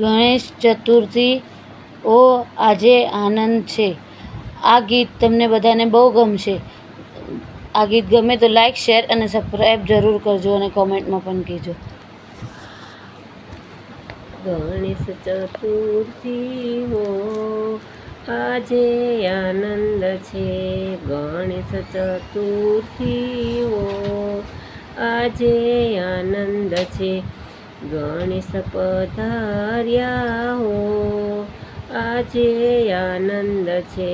ગણેશ ચતુર્થી ઓ આજે આનંદ છે। આ ગીત તમને બધાને બહુ ગમશે। આ ગીત ગમે તો લાઈક શેર અને સબસ્ક્રાઈબ જરૂર કરજો અને કોમેન્ટમાં પણ કહેજો। ગણેશ ચતુર્થી હો આજે આનંદ છે। ગણેશ ચતુર્થી હો આજે આનંદ છે। ગણેશ પધાર્યા હો આજે આનંદ છે।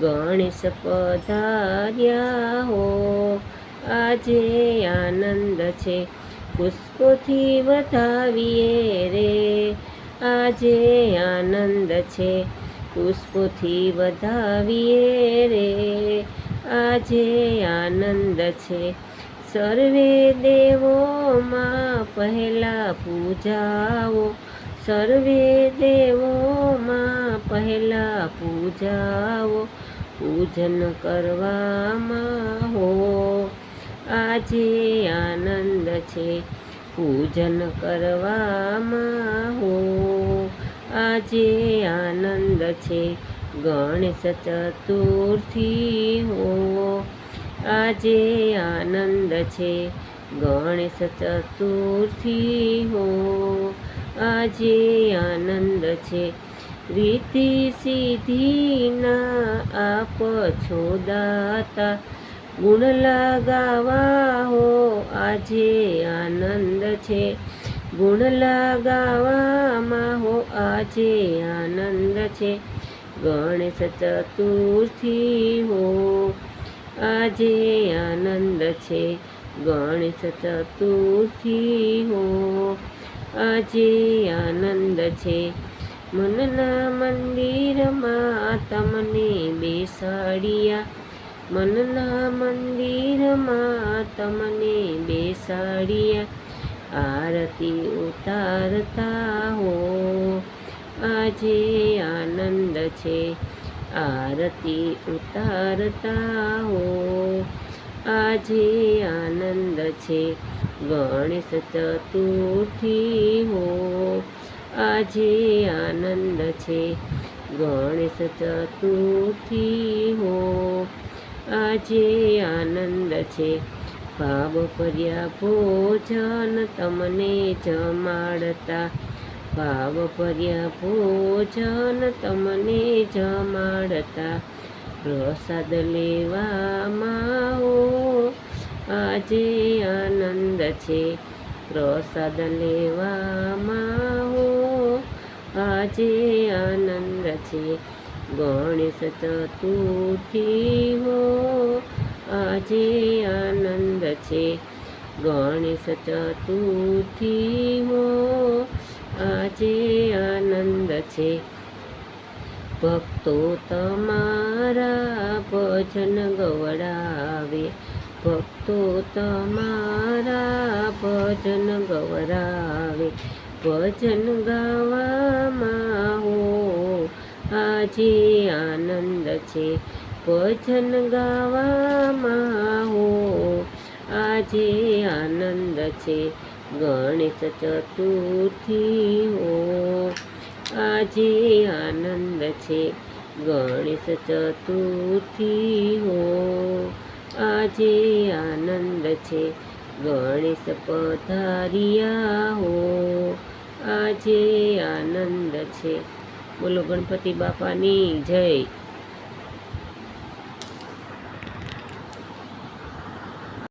ગણેશ પધાર્યા હો આજે આનંદ છે। પુષ્પોથી વધાવીએ રે આજે આનંદ છે। પુષ્પોથી વધાવીએ રે આજે આનંદ છે। સર્વે દેવોમાં પહેલા પૂજાઓ સર્વે દેવોમાં પહેલા પૂજાઓ પૂજન કરવામાં હો આજે આનંદ છે। પૂજન કરવામાં હો આજે આનંદ છે। ગણેશ ચતુર્થી હો આજે આનંદ છે। ગણેશ ચતુર્થી હો આજે આનંદ છે। રીતિ સિદ્ધિના આપ છો દાતા ગુણ લગાવા હો આજે આનંદ છે। ગુણ લગાવામાં હો આજે આનંદ છે। ગણેશ ચતુર્થી હો આજે આનંદ છે। ગણેશ ચતુર્થી હો આજે આનંદ છે। મનના મંદિરમાં તમને બેસાડ્યા મનના મંદિરમાં તમને બેસાડ્યા આરતી ઉતારતા હો આજે આનંદ છે। આરતી ઉતારતા હો આજે આનંદ છે। ગણેશ ચતુર્થી હો આજે આનંદ છે। ગણેશ ચતુર્થી હો આજે આનંદ છે। ભાવ ભર્યા ભોજન તમને જમાડતા ભાવ ભર્યા ભોજન તમને જમાડતા પ્રસાદ લેવામાં હો આજે આનંદ છે। પ્રસાદ લેવામાં હો આજે આનંદ છે। ગણેશ ચતુર્થી હો આજે આનંદ છે। ગણેશ ચતુર્થી હો આજે આનંદ છે। ભક્તો તમારા ભજન ગવડાવે ભક્તો તમારા ભજન ગવડાવે ભજન ગાવામાં હો આજે આનંદ છે। ભજન ગાવામાં હો આજે આનંદ છે। ગણેશ ચતુર્થી હો આજે આનંદ છે। ગણેશ ચતુર્થી હો આજે આનંદ છે। ગણેશ પધાર્યા હો આજે આનંદ છે। બોલો ગણપતિ બાપાની જય।